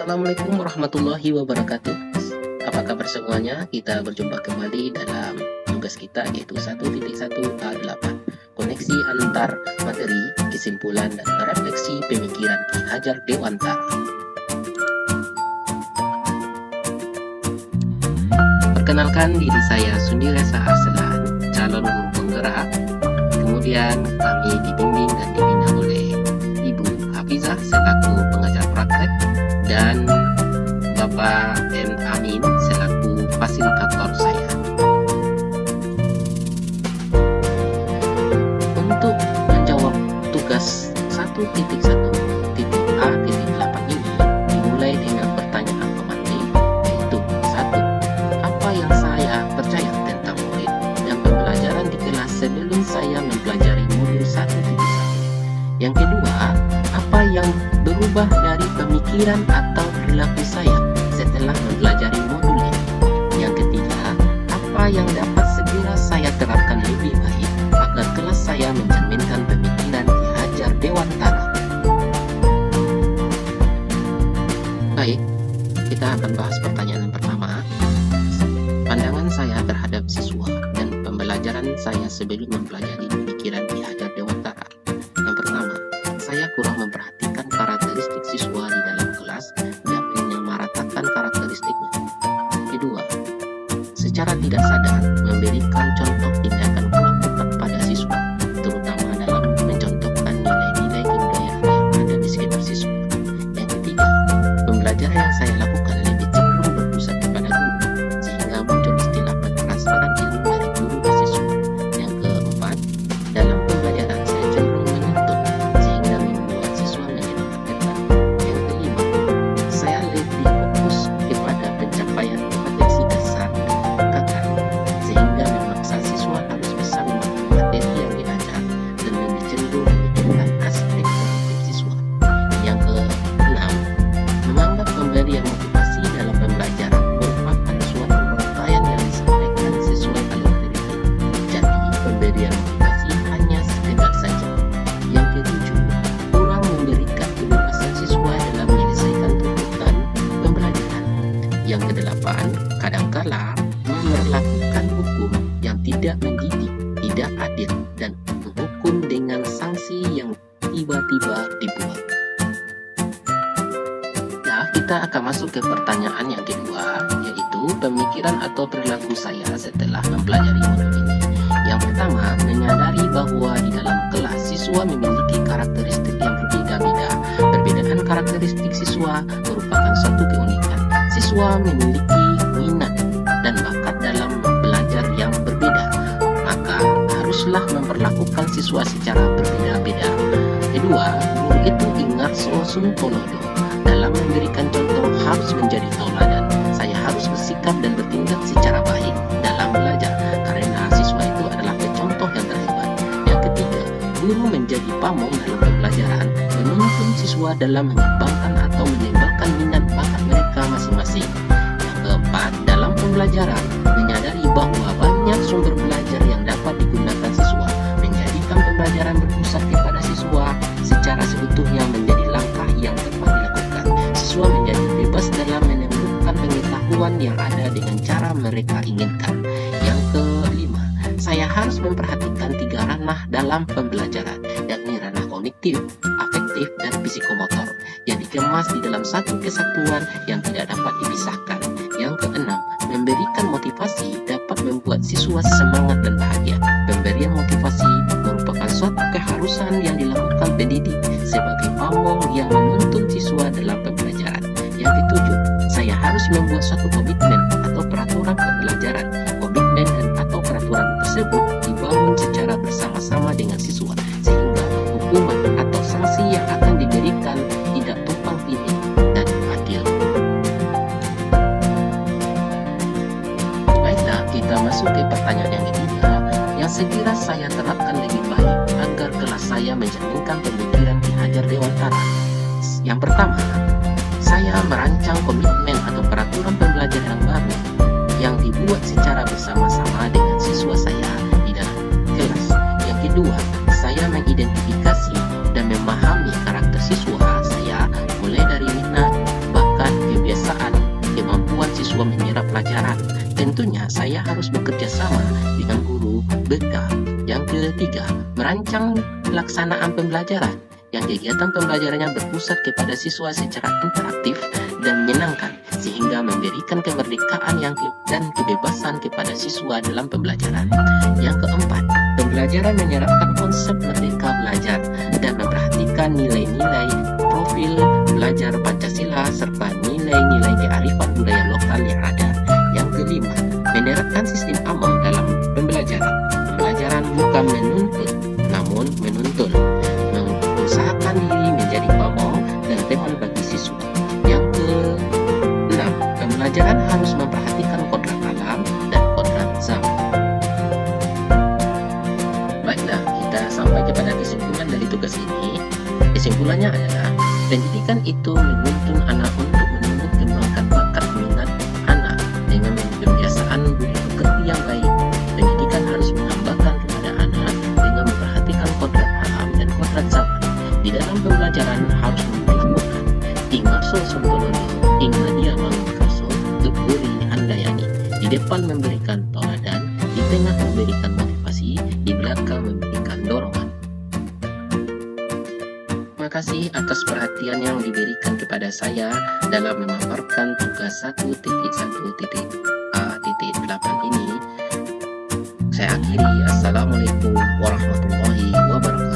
Assalamualaikum warahmatullahi wabarakatuh. Apa kabar semuanya? Kita berjumpa kembali dalam tugas kita yaitu 1.1A8, koneksi antar materi, kesimpulan dan refleksi pemikiran Ki Hajar Dewantara. Perkenalkan, diri saya Sundi Reza Arselan, calon guru penggerak. Kemudian kami dibimbing dan dibina oleh Ibu Hafizah selaku pengajar praktek dan Bapak M. Amin selaku fasilitator saya. Untuk menjawab tugas 1.1.A.8 ini dimulai dengan pertanyaan pemantik, yaitu 1. Apa yang saya percaya tentang murid dan pembelajaran di kelas sebelum saya mempelajari modul 1.1. Yang kedua, apa yang berubah dari pemikiran atau perilaku saya setelah mempelajari modul ini. Yang ketiga, apa yang dapat segera saya terapkan lebih baik agar kelas saya mencerminkan pemikiran Ki Hajar Dewantara. Baik, kita akan bahas pertanyaan yang pertama. Pandangan saya terhadap siswa dan pembelajaran saya sebelum mempelajari pemikiran Ki Hajar Dewantara. Yang pertama, saya kurang memperhatikan karakteristik siswa di dalam kelas dan menyamaratakan karakteristiknya. Kedua, secara tidak sadar memberikan contoh tindakan kurang tepat pada siswa, terutama dalam mencontohkan nilai-nilai kebudayaan yang ada di sekitar siswa. Yang ketiga, pembelajaran yang saya lakukan lebih cenderung berpusat kepada guru, sehingga muncul istilah transferan ilmu dari guru ke siswa. Yang keempat, dalam pembelajaran saya cenderung menuntut sehingga membuat siswa menjadi tertekan. Yang kelima, saya lebih fokus kepada pencapaian kompetensi dasar kakak, sehingga memaksa siswa harus bisa memahami materi yang diajar dan lebih cenderung memikirkan aspek kognitif siswa. Yang keenam, menganggap pemberian motivasi dalam pembelajaran merupakan suatu uraian yang disampaikan sesuai karakteristik. Jadi, pemberian motivasi hanya sekedar saja. Yang ketujuh, kurang memberikan kebebasan siswa dalam menyelesaikan tuntutan pembelajaran. Yang kedelapan, kadangkala memperlakukan hukum yang tidak mendidik, tidak adil, dan menghukum dengan sanksi yang tiba-tiba dibuat. Ya, kita akan masuk ke pertanyaan yang kedua, yaitu pemikiran atau perilaku saya setelah mempelajari modul ini. Yang pertama, menyadari bahwa di dalam kelas siswa memiliki karakteristik yang berbeda-beda. Perbedaan karakteristik siswa merupakan suatu keunikan. Siswa memiliki minat dan bakat dalam belajar yang berbeda, maka haruslah memperlakukan siswa secara berbeda-beda. Kedua, guru itu ingat suasun tolodo. Dalam memberikan contoh harus menjadi tauladan. Saya harus bersikap dan bertindak secara baik dalam belajar, karena siswa itu adalah contoh yang terhebat. Yang ketiga, guru menjadi pamong dalam pembelajaran, menuntun siswa dalam mengembangkan atau menembakkan minat bakat mereka masing-masing. Yang keempat, dalam pembelajaran, menyadari bahwa banyak sumber belajar yang dapat digunakan siswa, menjadikan pembelajaran berpusat kepada siswa secara seutuhnya menjadi langkah yang tepat dilakukan. Siswa menjadi bebas dalam menemukan pengetahuan yang ada dengan cara mereka inginkan. Yang kelima, saya harus memperhatikan 3 ranah dalam pembelajaran, yakni ranah kognitif, afektif, dan psikomotor, yang dikemas di dalam satu kesatuan yang tidak dapat dipisahkan. Yang keenam, memberikan motivasi dapat membuat siswa semangat dan bahagia. Pemberian motivasi merupakan suatu keharusan yang dilakukan pendidik sebagai pamong yang menuntun siswa dalam pembelajaran. Yang ketujuh, saya harus membuat suatu komitmen atau peraturan pembelajaran. Komitmen dan atau peraturan tersebut dibangun secara bersama-sama dengan siswa, sehingga hukuman atau sanksi yang akan diberikan tidak tumpang tindih dan adil. Baiklah, kita masuk ke pertanyaan yang ketiga, yang segera saya terapkan lebih baik agar kelas saya mencerminkan pemikiran Ki Hajar Dewantara. Yang pertama, saya merancang komitmen atau peraturan pembelajaran yang baru yang dibuat secara bersama-sama dengan siswa saya di dalam kelas. Yang kedua, saya mengidentifikasi dan memahami karakter siswa saya mulai dari minat, bakat, selanjutnya, saya harus bekerja sama dengan guru BK. Yang ketiga, merancang pelaksanaan pembelajaran, yang kegiatan pembelajarannya berpusat kepada siswa secara interaktif dan menyenangkan, sehingga memberikan kemerdekaan dan kebebasan kepada siswa dalam pembelajaran. Yang keempat, pembelajaran menyerapkan konsep merdeka belajar dan memperhatikan nilai-nilai profil belajar Pancasila serta nilai-nilai kearifan budaya lokal yang ada. Yang kelima, menerapkan sistem AMOM dalam pembelajaran. Pembelajaran bukan menuntut, namun menuntun. Mengusahakan diri menjadi pamong dan teman bagi siswa. Yang keenam, pembelajaran harus memperhatikan kodrat alam dan kodrat zaman. Baiklah, kita sampai kepada kesimpulan dari tugas ini. Kesimpulannya adalah, pendidikan itu menuntun anak untuk menumbuh kembangkan bakat minat anak dengan pembiasaan budi pekerti yang baik. Pendidikan harus menambahkan kepada anak dengan memperhatikan kodrat alam dan kodrat zaman. Di dalam pembelajaran harus memperlakukan ingaso sontoloyo, inga dia mangkaso, tuburi handayani. Di depan memberikan tauladan, di tengah memberikan motivasi, di belakang memberikan dorongan. Terima kasih atas perhatian yang diberikan kepada saya dalam memaparkan tugas 1.1.a.8 ini. Saya akhiri. Assalamualaikum warahmatullahi wabarakatuh.